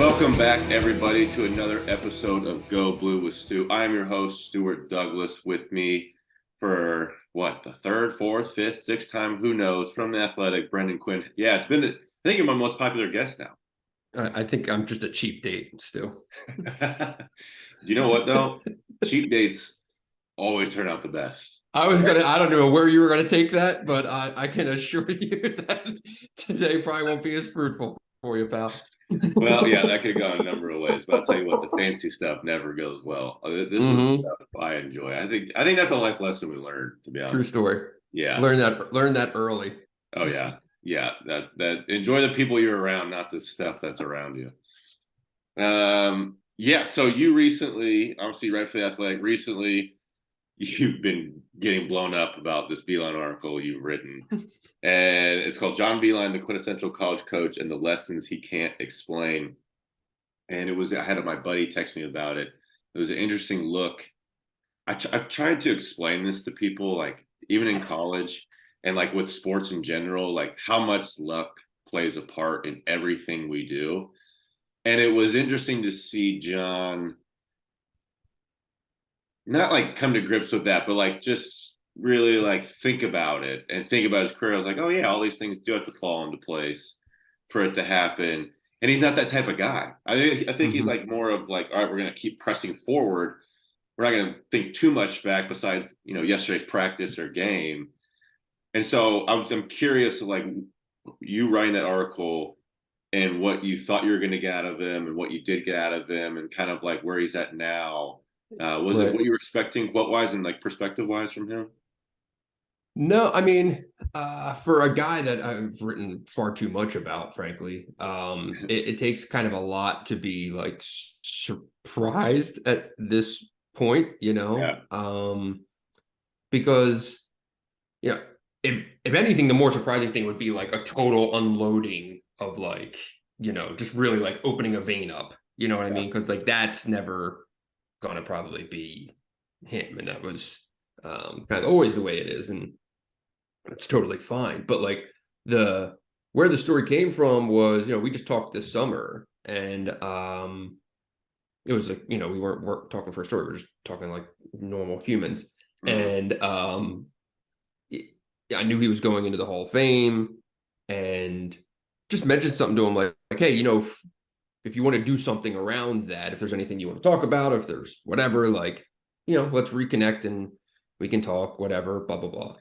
Welcome back, everybody, to another episode of Go Blue with Stu. I am your host, Stu Douglass. With me for the third, fourth, fifth, sixth time, who knows, from the Athletic, Brendan Quinn. Yeah, I think you're my most popular guest now. I think I'm just a cheap date, Stu. Do you know what, though? Cheap dates always turn out the best. I don't know where you were gonna take that, but I can assure you that today probably won't be as fruitful for you, pal. Well, yeah, that could go a number of ways, but I'll tell you what, the fancy stuff never goes well. This is the stuff I enjoy. I think that's a life lesson we learned, to be honest. True story. Yeah. Learn that early. Oh yeah. Yeah. That enjoy the people you're around, not the stuff that's around you. Yeah. So you recently, obviously right for the Athletic, you've been getting blown up about this Beilein article you've written. And it's called John Beilein, the quintessential college coach and the lessons he can't explain. And I had my buddy text me about it. It was an interesting look. I've tried to explain this to people, like even in college and like with sports in general, like how much luck plays a part in everything we do. And it was interesting to see John not like come to grips with that, but like just really like think about it and think about his career. I was like, oh yeah, all these things do have to fall into place for it to happen. And he's not that type of guy. I think he's like more of like, all right, we're going to keep pressing forward. We're not going to think too much back besides, yesterday's practice or game. And so I'm curious, like you writing that article and what you thought you were going to get out of him and what you did get out of him and kind of like where he's at now. Was it what you were expecting, quote-wise and like perspective-wise from him? No, I mean, for a guy that I've written far too much about, frankly, it takes kind of a lot to be like surprised at this point, because, if anything, the more surprising thing would be like a total unloading of like, just really like opening a vein up, you know what I mean? Because like that's never gonna probably be him, and that was kind of always the way it is, and it's totally fine. But like where the story came from was, we just talked this summer, and it was like, we weren't talking for a story, we were just talking like normal humans. And I knew he was going into the Hall of Fame, and just mentioned something to him like hey, if you want to do something around that, if there's anything you want to talk about, if there's whatever, like, let's reconnect and we can talk, whatever, blah, blah, blah.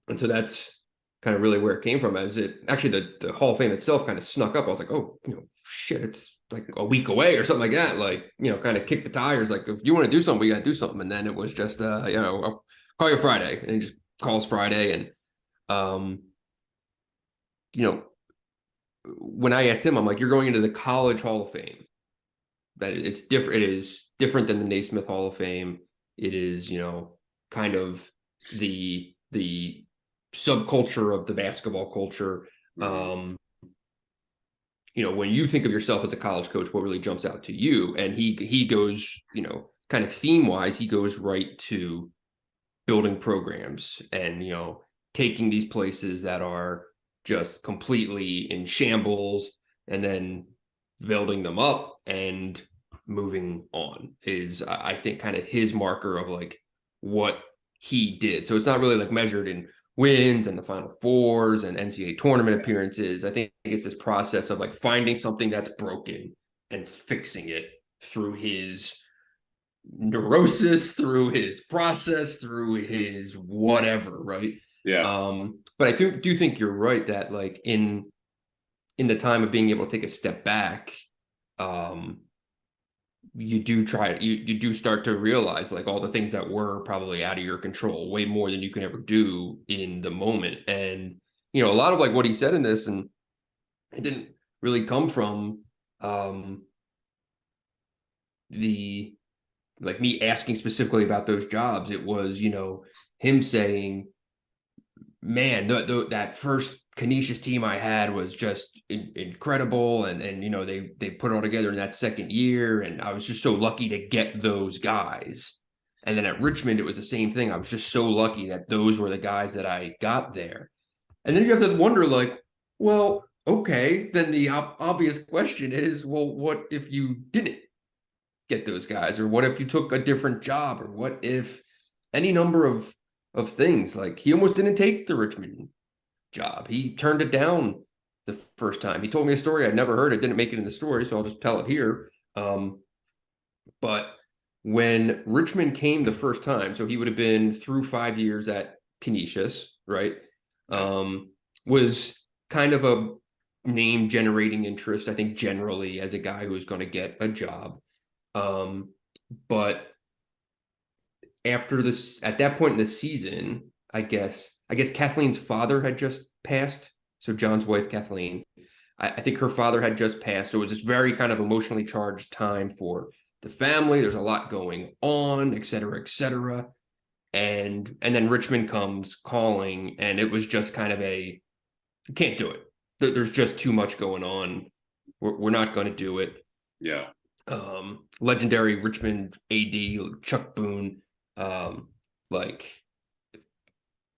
And so that's kind of really where it came from. As it actually, the Hall of Fame itself kind of snuck up. I was like, oh, shit, it's like a week away or something like that. Like, kind of kick the tires. Like, if you want to do something, we got to do something. And then it was just, I'll call you Friday, and he just calls Friday. And, when I asked him, I'm like, you're going into the College Hall of Fame. That it's different. It is different than the Naismith Hall of Fame. It is, kind of the subculture of the basketball culture. When you think of yourself as a college coach, what really jumps out to you? And he goes, kind of theme wise, he goes right to building programs and, taking these places that are just completely in shambles and then building them up and moving on is, I think, kind of his marker of like what he did. So it's not really like measured in wins and the Final Fours and NCAA tournament appearances. I think it's this process of like finding something that's broken and fixing it through his neurosis, through his process, through his whatever, right? Yeah. But I do think you're right that like in the time of being able to take a step back, you do start to realize like all the things that were probably out of your control, way more than you can ever do in the moment. And a lot of like what he said in this, and it didn't really come from the like me asking specifically about those jobs. It was, him saying, man, that first Canisius team I had was just incredible. And they put it all together in that second year. And I was just so lucky to get those guys. And then at Richmond, it was the same thing. I was just so lucky that those were the guys that I got there. And then you have to wonder, like, well, okay, then the obvious question is, well, what if you didn't get those guys, or what if you took a different job, or what if any number of things? Like he almost didn't take the Richmond job. He turned it down the first time. He told me a story I'd never heard. It didn't make it in the story, so I'll just tell it here. But when Richmond came the first time, so he would have been through 5 years at Canisius, right? Was kind of a name generating interest, I think, generally as a guy who was going to get a job. But after this, at that point in the season, I guess Kathleen's father had just passed. So John's wife, Kathleen, I think her father had just passed. So it was this very kind of emotionally charged time for the family. There's a lot going on, et cetera, et cetera. And then Richmond comes calling, and it was just kind of a, you can't do it. There's just too much going on. We're not going to do it. Yeah. Legendary Richmond AD Chuck Boone, like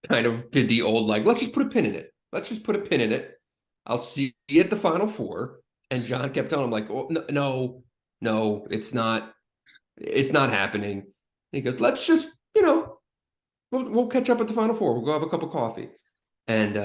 kind of did the old, like, let's just put a pin in it. Let's just put a pin in it. I'll see you at the Final Four. And John kept telling him, like, oh, no, it's not happening. And he goes, let's just, we'll catch up at the Final Four. We'll go have a cup of coffee. And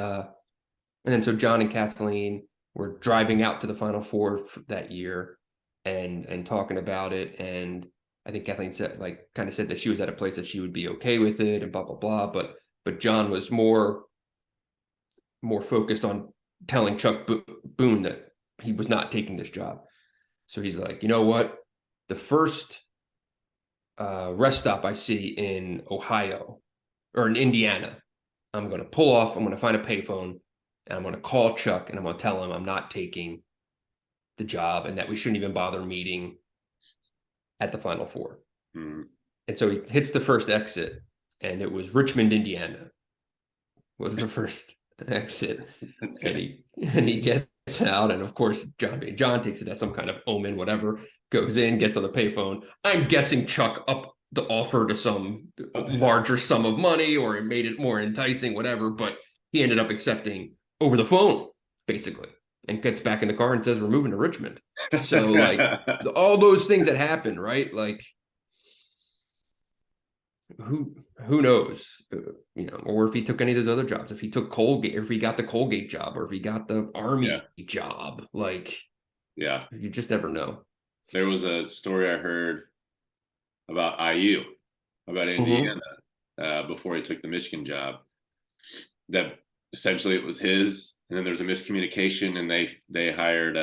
then so John and Kathleen were driving out to the Final Four that year and talking about it. And I think Kathleen said, like, kind of said that she was at a place that she would be okay with it and blah, blah, blah. But John was more focused on telling Chuck Boone that he was not taking this job. So he's like, you know what? The first rest stop I see in Ohio or in Indiana, I'm going to pull off. I'm going to find a payphone, and I'm going to call Chuck, and I'm going to tell him I'm not taking the job and that we shouldn't even bother meeting at the Final Four. Mm. And so he hits the first exit, and it was Richmond, Indiana was the first exit. And he gets out, and of course John takes it as some kind of omen, whatever, goes in, gets on the payphone. I'm guessing Chuck upped the offer to some larger sum of money, or it made it more enticing, whatever, but he ended up accepting over the phone, basically, and gets back in the car and says, we're moving to Richmond. So, like, all those things that happen, right? Like, who knows, or if he took any of those other jobs, if he took Colgate, or if he got the Colgate job, or if he got the Army job, like, you just never know. There was a story I heard about IU, about Indiana, before he took the Michigan job, that essentially it was his, and then there was a miscommunication, and they hired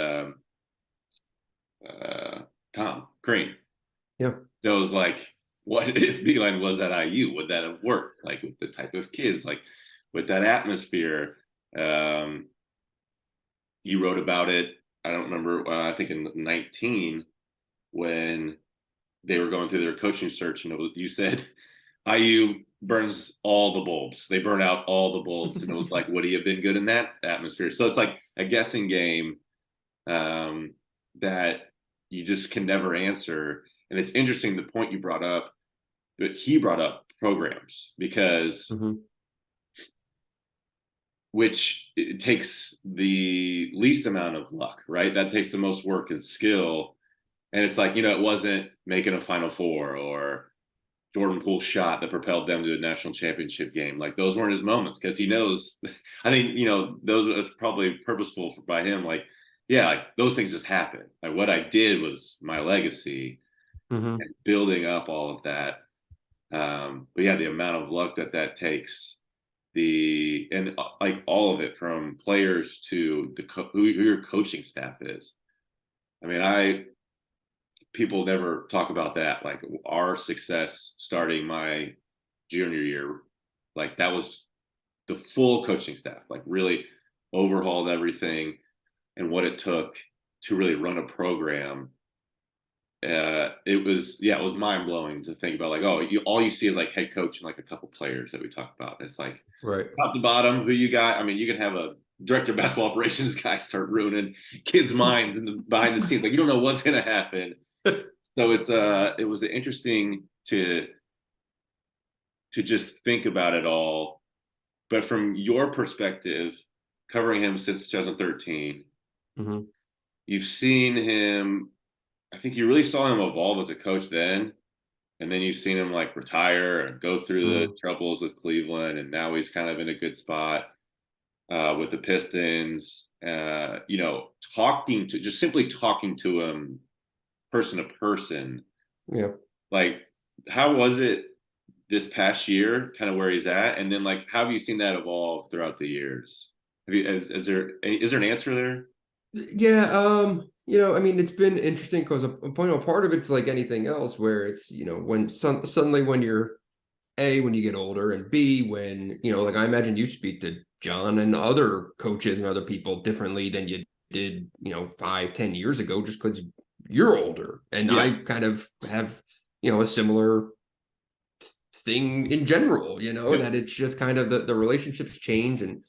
Tom Crean. Yeah. So it was like, what if Beilein was at IU? Would that have worked? Like, with the type of kids, like with that atmosphere? You wrote about it, I don't remember, I think in 19, when they were going through their coaching search, and you said IU burns all the bulbs. They burn out all the bulbs. And it was like, would he have been good in that atmosphere? So it's like a guessing game that you just can never answer. And it's interesting, the point you brought up, but he brought up programs, because which it takes the least amount of luck, right? That takes the most work and skill. And it's like, it wasn't making a Final Four or Jordan Poole's shot that propelled them to a national championship game. Like, those weren't his moments, because he knows, I think, those was probably purposeful by him. Like, like, those things just happen. Like, what I did was my legacy, and building up all of that. But yeah, the amount of luck that takes, and like all of it, from players to who your coaching staff is. I mean, people never talk about that. Like, our success starting my junior year, like, that was the full coaching staff, like, really overhauled everything, and what it took to really run a program. It was mind blowing to think about, like, all you see is like head coach and like a couple players that we talk about. And it's like, right, top to bottom, who you got. I mean, you can have a director of basketball operations guy start ruining kids' minds behind the scenes. Like, you don't know what's going to happen. So it was interesting to just think about it all. But from your perspective, covering him since 2013. Mm-hmm. You've seen him. I think you really saw him evolve as a coach then, and then you've seen him like retire and go through the Mm-hmm. troubles with Cleveland, and now he's kind of in a good spot with the Pistons. You know, simply talking to him person to person. Yeah. Like, how was it this past year, kind of where he's at, and then like how have you seen that evolve throughout the years? Have you is there an answer there? Yeah, I mean, it's been interesting because a part of it's like anything else, where it's, when suddenly when you're when you get older, and B, when, like I imagine you speak to John and other coaches and other people differently than you did, 5, 10 years ago, just because you're older. And Yeah, I kind of have, a similar thing in general, yeah, that it's just kind of the relationships change. And,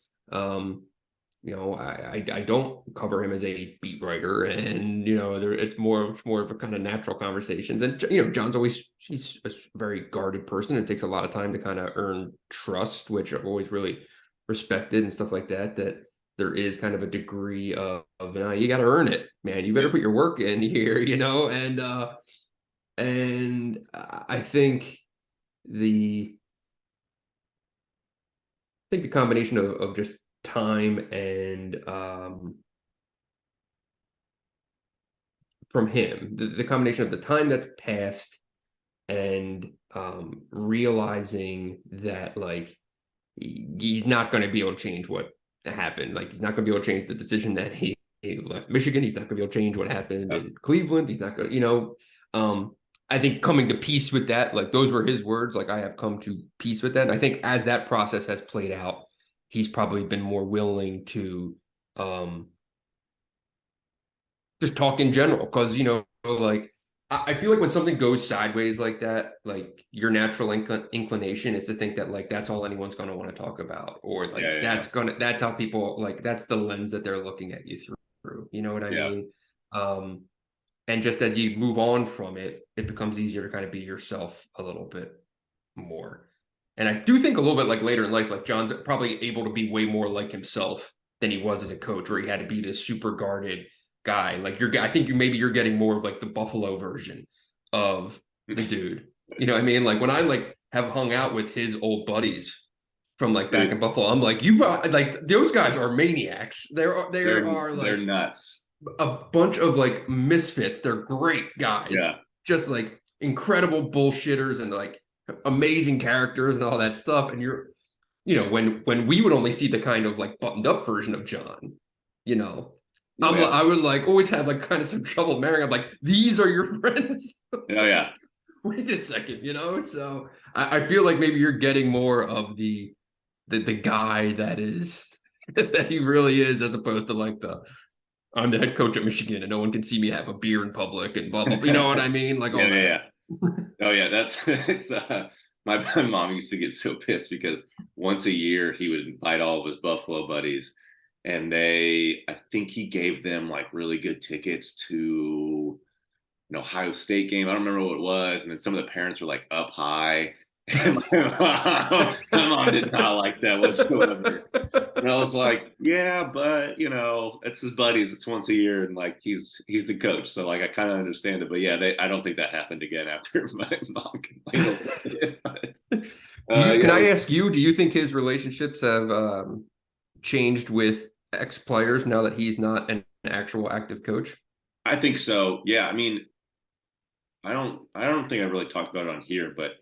I don't cover him as a beat writer, and it's more of a kind of natural conversations. And John's he's a very guarded person. It takes a lot of time to kind of earn trust, which I've always really respected and stuff like that. That there is kind of a degree of you got to earn it, man. You better yeah, put your work in here, and I think the the combination of just time and from him, the combination of the time that's passed and realizing that like he's not going to be able to change what happened. Like he's not going to be able to change the decision that he left Michigan. He's not going to be able to change what happened yeah, in Cleveland. He's not going to, I think coming to peace with that, like those were his words, like I have come to peace with that. And I think as that process has played out, he's probably been more willing to um just talk in general. Because, like I feel like when something goes sideways like that, like your natural inclination is to think that like that's all anyone's going to want to talk about, or like yeah, that's how people, like that's the lens that they're looking at you through. You know what I yeah, mean? Um, and just as you move on from it, it becomes easier to kind of be yourself a little bit more. And I do think a little bit like later in life, like John's probably able to be way more like himself than he was as a coach, where he had to be this super guarded guy. Like I think maybe you're getting more of like the Buffalo version of the yeah. dude. You know what I mean? Like when I like have hung out with his old buddies from like back in Buffalo, I'm like, like those guys are maniacs. There are They're like nuts. a bunch of like misfits. They're great guys, Yeah, just like incredible bullshitters and like amazing characters and all that stuff. And when we would only see the kind of like buttoned up version of John, you know, oh yeah, I would like always have like kind of some trouble marrying. I'm like, these are your friends. oh yeah, Wait a second, So I feel like maybe you're getting more of the guy that is that he really is, as opposed to like I'm the head coach at Michigan and no one can see me have a beer in public and blah blah. You know what I mean? Like yeah, all yeah, that. yeah. Oh yeah, that's it's my mom used to get so pissed because once a year he would invite all of his Buffalo buddies, and I think he gave them like really good tickets to an Ohio State game. I don't remember what it was, and then some of the parents were like up high. And my mom did not like that whatsoever. And I was like, yeah, but it's his buddies. It's once a year, and like he's the coach, so like I kind of understand it. But yeah, I don't think that happened again after my mom complained a little bit. But, Can yeah, I ask you, do you think his relationships have changed with ex players now that he's not an actual active coach? I think so. Yeah, I mean, I don't think I really talked about it on here, but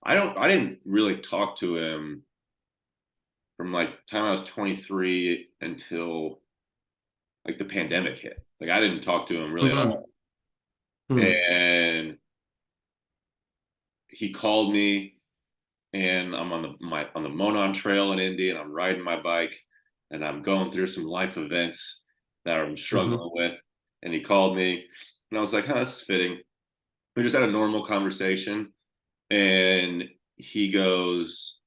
I didn't really talk to him from like time I was 23 until like the pandemic hit. Like I didn't talk to him really at Mm-hmm. all. Mm-hmm. And he called me, and I'm on the Monon Trail in Indy, and I'm riding my bike, and I'm going through some life events that I'm Mm-hmm. struggling with. And he called me, and I was like, "Huh, this is fitting." We just had a normal conversation, and he goes,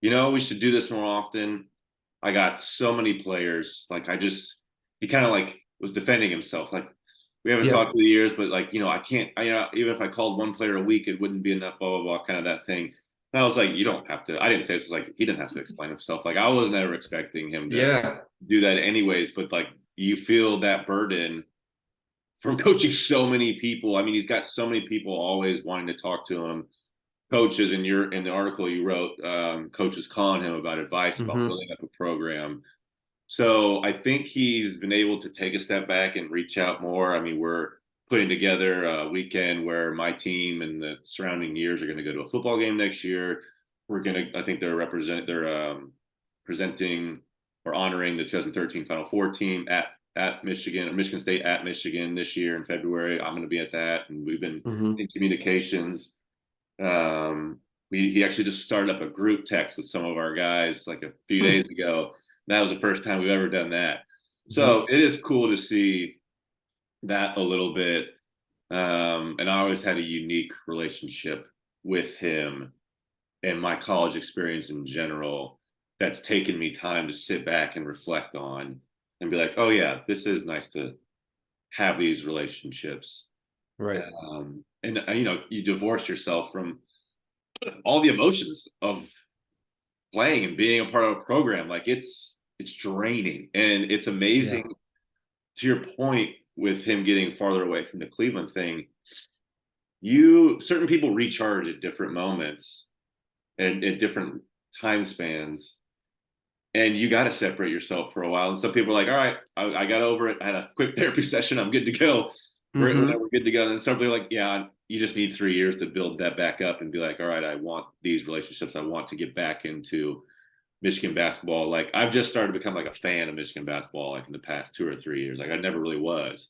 we should do this more often. I got so many players. Like he kind of like was defending himself. Like we haven't Yeah. talked through the years, but like, I can't, even if I called one player a week, it wouldn't be enough, blah, blah, blah, kind of that thing. And I was like, you don't have to. I didn't say this, was like he didn't have to explain himself. Like I was never expecting him to Yeah. do that anyways. But like you feel that burden from coaching so many people. I mean, he's got so many people always wanting to talk to him. Coaches in the article you wrote, coaches calling him about advice about Mm-hmm. building up a program. So I think he's been able to take a step back and reach out more. I mean, we're putting together a weekend where my team and the surrounding years are going to go to a football game next year. We're going to, I think they're presenting or honoring the 2013 Final Four team at Michigan, or Michigan State at Michigan this year in February. I'm going to be at that, and we've been Mm-hmm. in communications. He actually just started up a group text with some of our guys like a few days ago. That was the first time we've ever done that. Mm-hmm. So it is cool to see that a little bit. And I always had a unique relationship with him and my college experience in general that's taken me time to sit back and reflect on and be like, oh yeah, this is nice to have these relationships. Right. And you divorce yourself from all the emotions of playing and being a part of a program. Like it's draining, and it's Yeah. amazing. To your point with him getting farther away from the Cleveland thing, certain people recharge at different moments and at different time spans, and you got to separate yourself for a while. And some people are like, all right, I got over it. I had a quick therapy session. I'm good to go. Mm-hmm. We're good to go. And then some people are like, yeah, you just need 3 years to build that back up and be like, all right, I want these relationships. I want to get back into Michigan basketball. Like I've just started to become like a fan of Michigan basketball, like in the past 2 or 3 years. Like I never really was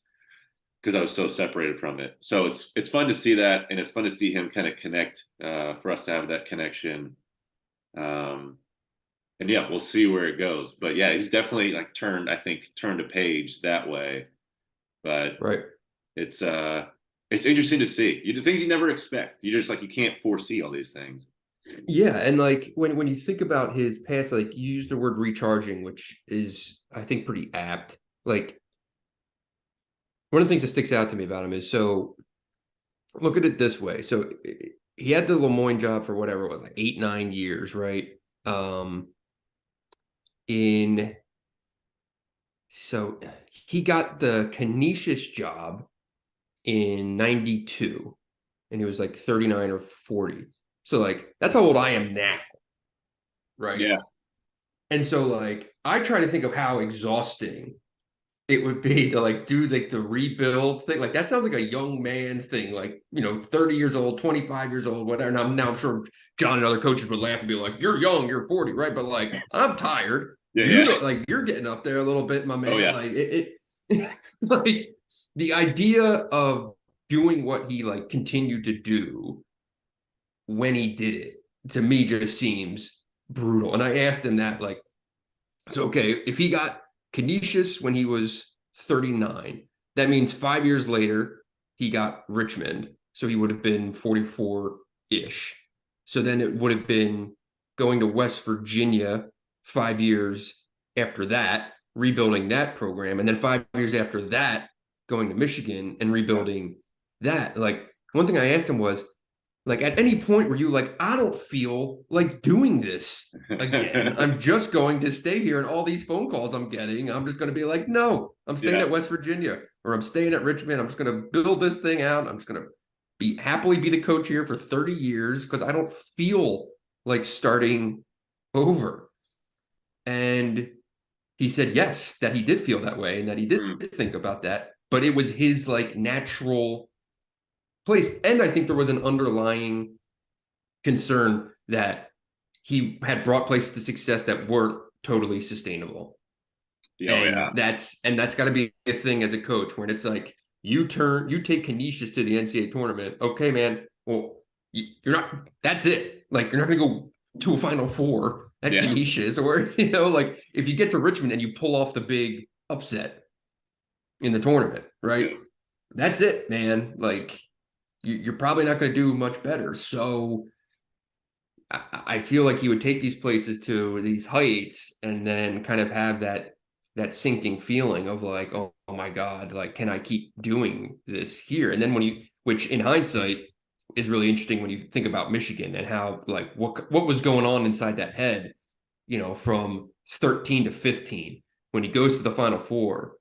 because I was so separated from it. So it's fun to see that, and it's fun to see him kind of connect, for us to have that connection. Um, and yeah, we'll see where it goes. But yeah, he's definitely like turned a page that way. But Right. it's interesting to see. You do things you never expect. You just like you can't foresee all these things. Yeah, and like when you think about his past, like you use the word recharging, which is I think pretty apt. Like one of the things that sticks out to me about him is so look at it this way. So he had the Lemoyne job for whatever it was, like 8, 9 years, right? Um, in so he got the Canisius job in 92, and he was like 39 or 40. So like that's how old I am now, right? Yeah, And so like I try to think of how exhausting it would be to like do like the rebuild thing. Like that sounds like a young man thing, like 30 years old, 25 years old, whatever. And I'm sure John and other coaches would laugh and be like, you're young, you're 40, right? But like I'm tired. yeah, You yeah. know, like you're getting up there a little bit, my Oh man. yeah, Like it like the idea of doing what he like continued to do when he did it to me just seems brutal. And I asked him that, like, so okay, if he got Canisius when he was 39, that means 5 years later he got Richmond. So he would have been 44-ish. So then it would have been going to West Virginia 5 years after that, rebuilding that program. And then 5 years after that, going to Michigan and yeah, rebuilding that. Like one thing I asked him was, like, at any point were you like, I don't feel like doing this again. I'm just going to stay here. And all these phone calls I'm getting, I'm just going to be like, no, I'm staying yeah, at West Virginia or I'm staying at Richmond. I'm just going to build this thing out. I'm just going to happily be the coach here for 30 years because I don't feel like starting over. And he said, yes, that he did feel that way and that he did mm, think about that. But it was his like natural place. And I think there was an underlying concern that he had brought places to success that weren't totally sustainable. yeah, oh yeah, And that's got to be a thing as a coach when it's like you take Canisius to the NCAA tournament. Okay, man. Well, you're not. That's it. Like you're not going to go to a Final Four at yeah, Canisius, or like if you get to Richmond and you pull off the big upset in the tournament, yeah, right? That's it, man. Like you're probably not going to do much better. So I feel like he would take these places to these heights and then kind of have that sinking feeling of like, oh my God, like, can I keep doing this here? And then which in hindsight is really interesting when you think about Michigan and how like what was going on inside that head, from 13 to 15 when he goes to the Final Four.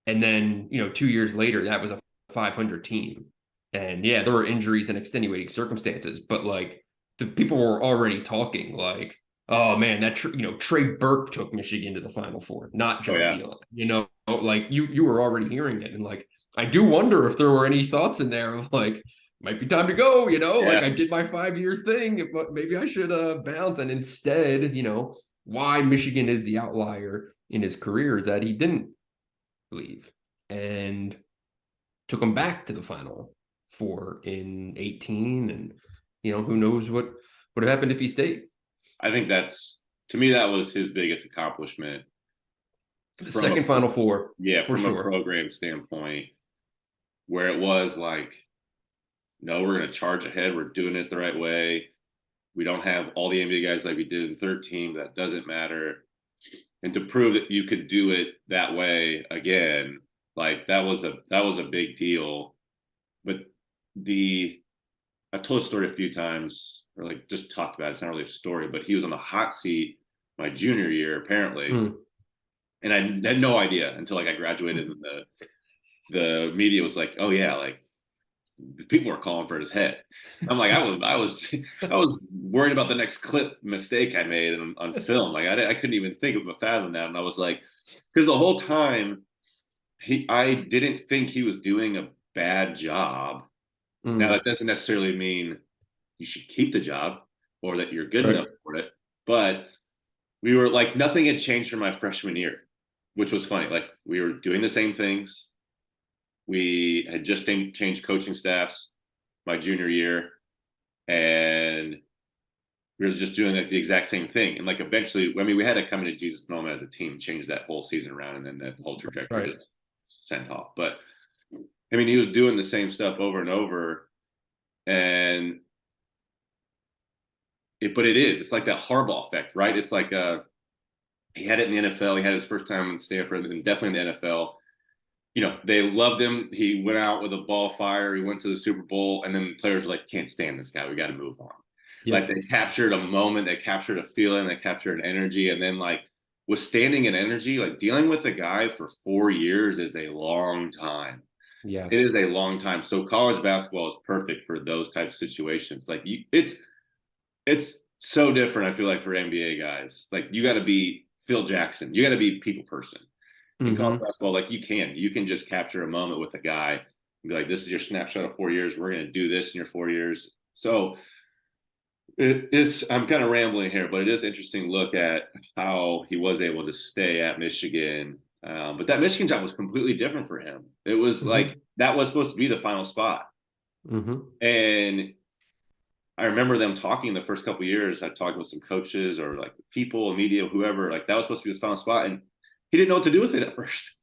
And then, 2 years later, that was a 500 team. And yeah, there were injuries and extenuating circumstances, but like the people were already talking like, oh man, Trey Burke took Michigan to the Final Four, not John Beilein. Like you were already hearing it. And like, I do wonder if there were any thoughts in there of like, might be time to go, like I did my 5-year thing, but maybe I should bounce. And instead, why Michigan is the outlier in his career is that he didn't leave and took him back to the Final Four in 18. And, who knows what would have happened if he stayed. I think to me, that was his biggest accomplishment. The second Final Four. Yeah, from a program standpoint, where it was like, no, we're going to charge ahead. We're doing it the right way. We don't have all the NBA guys like we did in 13. That doesn't matter. And to prove that you could do it that way again, like that was a big deal. But I've told a story a few times, or like just talked about it. It's not really a story, but he was on the hot seat my junior year, apparently. And I had no idea until like I graduated and the media was like, oh yeah, like people were calling for his head. I'm like, I was worried about the next clip mistake I made on film. Like I couldn't even think of a fathom that. And I was like, because the whole time I didn't think he was doing a bad job. Now that doesn't necessarily mean you should keep the job or that you're good enough for it. But we were like, nothing had changed from my freshman year, which was funny. Like we were doing the same things. We had just changed coaching staffs my junior year, and we were just doing like the exact same thing. And like eventually, I mean, we had to come into Jesus moment as a team, change that whole season around, and then that whole trajectory just sent off. But I mean, he was doing the same stuff over and over, but it's like that Harbaugh effect, right? It's like he had it in the NFL. He had his first time in Stanford, and definitely in the NFL. They loved him. He went out with a ball fire. He went to the Super Bowl, and then players were like, can't stand this guy. We got to move on. Yeah. Like they captured a moment, they captured a feeling, they captured an energy, and then like withstanding an energy, like dealing with a guy for 4 years is a long time. Yeah, it is a long time. So college basketball is perfect for those types of situations. Like it's so different. I feel like for NBA guys, like you got to be Phil Jackson. You got to be people person. In college basketball, like you can just capture a moment with a guy and be like, this is your snapshot of 4 years. We're going to do this in your 4 years. So I'm kind of rambling here, but it is interesting to look at how he was able to stay at Michigan. But that Michigan job was completely different for him. It was like, that was supposed to be the final spot. And I remember them talking the first couple of years. I talked with some coaches or like people, media, whoever, like that was supposed to be his final spot. And he didn't know what to do with it at first.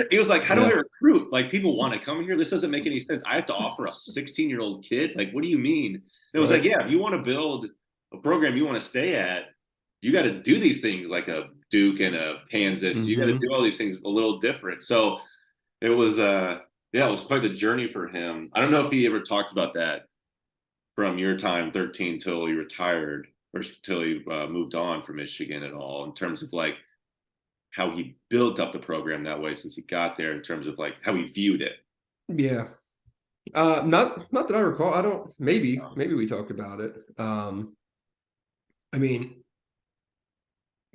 He was like, how do I recruit? Like, people want to come here. This doesn't make any sense. I have to offer a 16-year-old kid. Like, what do you mean? And it was like, yeah, if you want to build a program you want to stay at, you got to do these things like a Duke and a Kansas. You got to do all these things a little different. So it was, it was quite the journey for him. I don't know if he ever talked about that from your time, 13, till he retired or till he moved on from Michigan at all, in terms of like, how he built up the program that way since he got there, in terms of like how he viewed it. Yeah. Not that I recall. I don't, maybe we talked about it. I mean,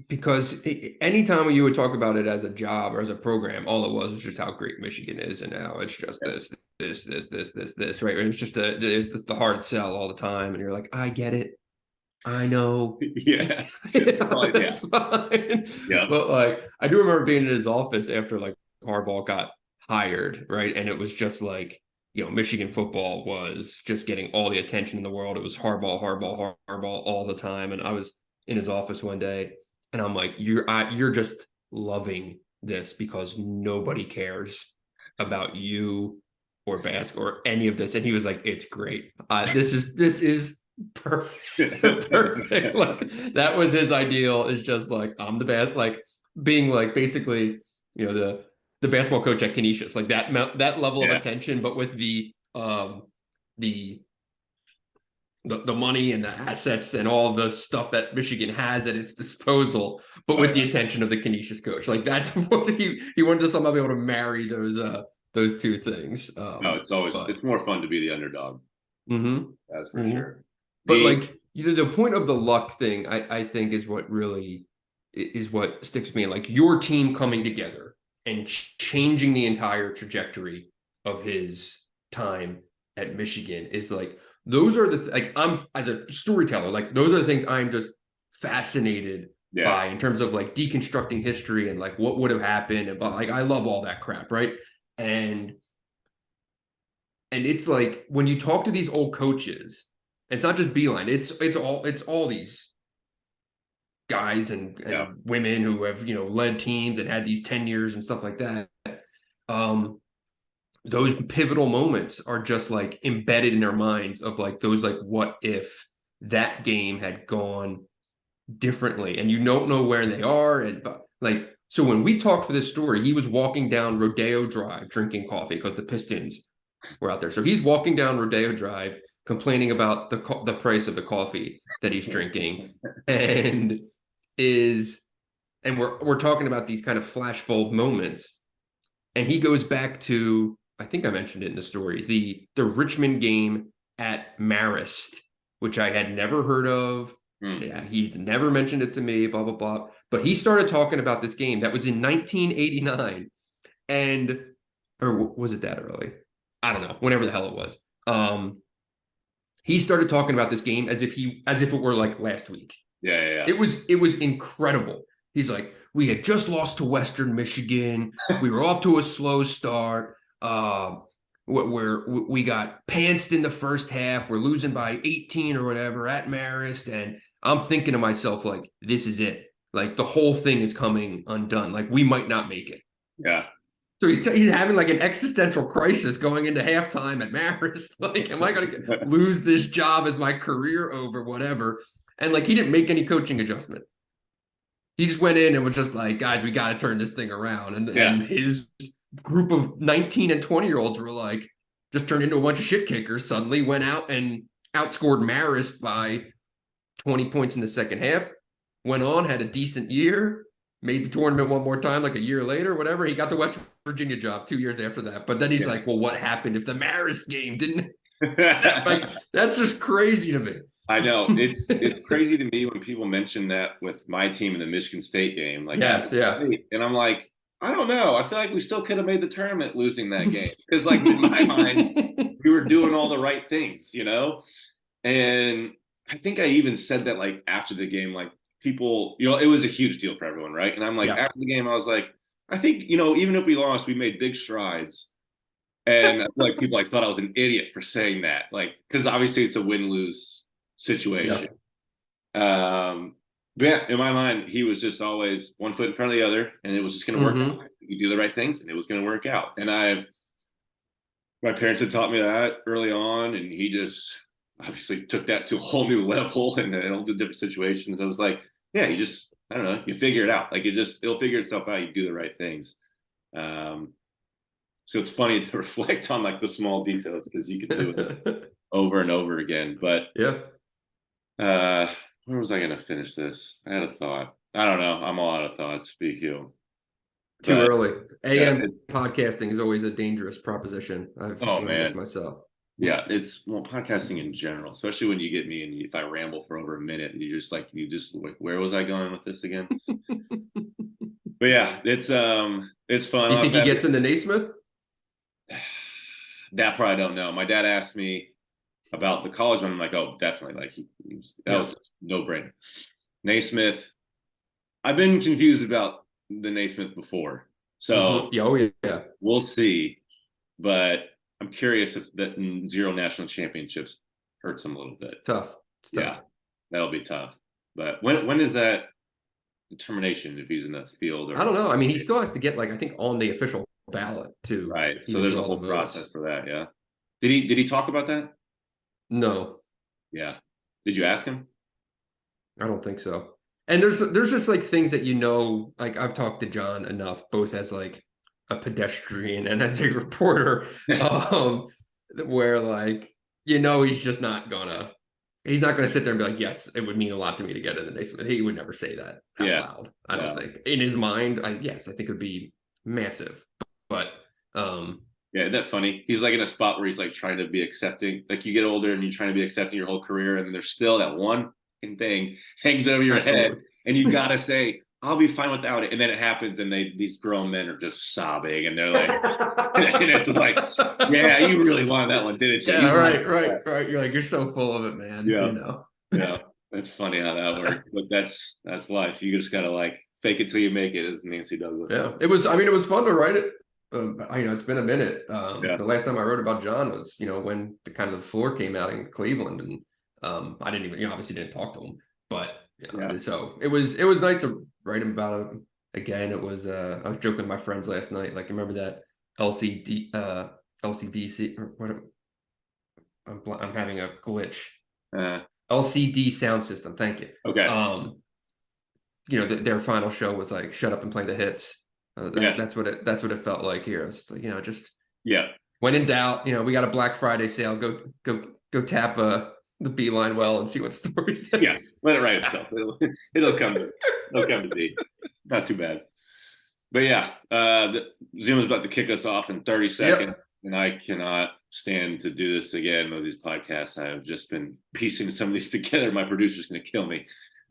because anytime you would talk about it as a job or as a program, all it was just how great Michigan is. And now it's just this, right? It's just the hard sell all the time. And you're like, I get it. I know. Yeah. It's fine. Yeah. But like, I do remember being in his office after like Harbaugh got hired, right? And it was just like, Michigan football was just getting all the attention in the world. It was Harbaugh all the time. And I was in his office one day and I'm like, you're just loving this because nobody cares about you or basketball or any of this. And he was like, it's great. This is perfect. Like that was his ideal, is just like, I'm the best, like being like basically the basketball coach at Canisius, like that level of attention, but with the the money and the assets and all the stuff that Michigan has at its disposal, but with the attention of the Canisius coach. Like that's what he wanted to somehow be able to marry those two things. No, it's more fun to be the underdog. That's for sure. But like the point of the luck thing, I think is what really is what sticks with me. Like your team coming together and changing the entire trajectory of his time at Michigan is like, those are like, I'm as a storyteller, like those are the things I'm just fascinated by in terms of like deconstructing history and like what would have happened. And but like, I love all that crap. Right. And it's like, when you talk to these old coaches, it's not just Beilein, it's all these guys and women who have, led teams and had these tenures and stuff like that. Those pivotal moments are just like embedded in their minds of like those, like, what if that game had gone differently, and you don't know where they are. And like, so when we talked for this story, he was walking down Rodeo Drive drinking coffee because the Pistons were out there. So he's walking down Rodeo Drive complaining about the price of the coffee that he's drinking, and we're talking about these kind of flashbulb moments. And he goes back to, I think I mentioned it in the story, the Richmond game at Marist, which I had never heard of. Yeah, he's never mentioned it to me, blah, blah, blah. But he started talking about this game that was in 1989. Or was it that early? I don't know, whenever the hell it was. He started talking about this game as if it were like last week. Yeah. It was incredible. He's like, we had just lost to Western Michigan. We were off to a slow start. We got pantsed in the first half. We're losing by 18 or whatever at Marist. And I'm thinking to myself, like, this is it. Like, the whole thing is coming undone. Like, we might not make it. Yeah. So he's having like an existential crisis going into halftime at Marist. Like, am I going to lose this job? Is my career over? Whatever. And like, he didn't make any coaching adjustment. He just went in and was just like, guys, we got to turn this thing around. And his group of 19 and 20-year-olds were like, just turned into a bunch of shit kickers, suddenly went out and outscored Marist by 20 points in the second half, went on, had a decent year, made the tournament one more time, like a year later, whatever. He got the West Virginia job 2 years after that. But then he's like, well, what happened if the Marist game didn't? Like, that's just crazy to me. I know. It's crazy to me when people mention that with my team in the Michigan State game. Like, and I'm like, I don't know. I feel like we still could have made the tournament losing that game. Because, like, in my mind, we were doing all the right things, And I think I even said that, like, after the game, like, people, it was a huge deal for everyone, right? And I'm like, after the game, I was like, I think, even if we lost, we made big strides. And I feel like people thought I was an idiot for saying that, like, because obviously it's a win-lose situation. But yeah, in my mind, he was just always one foot in front of the other, and it was just going to work out. You do the right things, and it was going to work out. And my parents had taught me that early on, and he just obviously took that to a whole new level and a whole different situations. I was like, yeah, you just, I don't know, you figure it out. Like, it'll figure itself out. You do the right things. So it's funny to reflect on like the small details, because you can do it over and over again. But where was I going to finish this? I had a thought. I don't know. I'm all out of thoughts. Speak you. Too early. AM podcasting is always a dangerous proposition. I've learned this myself. Yeah, it's podcasting in general, especially when you get me and if I ramble for over a minute and you just like, where was I going with this again? But yeah, it's fun. You think he gets into Naismith? That probably don't know. My dad asked me about the college one. I'm like, oh, definitely. Like that was no brainer. Naismith. I've been confused about the Naismith before, so we'll see. But I'm curious if that 0 national championships hurts him a little bit. It's tough. Yeah, that'll be tough. But when is that determination if he's in the field? I don't know. I mean, he still has to get I think on the official ballot too. Right. So there's a whole process for that. Yeah. Did he talk about that? No. Yeah. Did you ask him? I don't think so. And there's just like things that like I've talked to John enough, both as like a pedestrian and as a reporter, where like, he's just not gonna. He's not gonna sit there and be like, "Yes, it would mean a lot to me to get in the Naismith." He would never say that out loud. I don't think. In his mind, I think it would be massive. But yeah, isn't that funny? He's like in a spot where he's like trying to be accepting. Like you get older and you're trying to be accepting your whole career, and then there's still that one thing hangs over your head, and you gotta say, "I'll be fine without it." And then it happens, and these grown men are just sobbing, and they're like, and it's like, "Yeah, you really wanted that one, didn't you?" Yeah, right. You're like, you're so full of it, man. Yeah, yeah. It's funny how that works, but that's life. You just gotta like fake it till you make it, as Nancy Douglass. Yeah, it was fun to write it. It's been a minute. The last time I wrote about John was, when the kind of the floor came out in Cleveland, and I didn't even, obviously didn't talk to him, but so it was nice to write him about it again. It was I was joking with my friends last night, like, remember that LCDC or what? I'm having a glitch. LCD sound system. Thank you. Okay. Their final show was like, "Shut up and play the hits." That's what it felt like here. It's just like, just when in doubt, we got a Black Friday sale. Go tap the Beilein well and see what stories. Yeah, let it write itself. It'll come to be. Not too bad. But yeah, Zoom is about to kick us off in 30 seconds, and I cannot stand to do this again with these podcasts. I have just been piecing some of these together. My producer's going to kill me.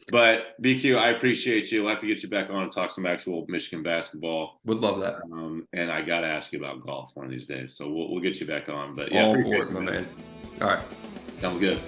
But BQ, I appreciate you. We'll have to get you back on and talk some actual Michigan basketball. Would love that. And I got to ask you about golf one of these days. So we'll get you back on. But yeah, all for it, my man. All right. Sounds good.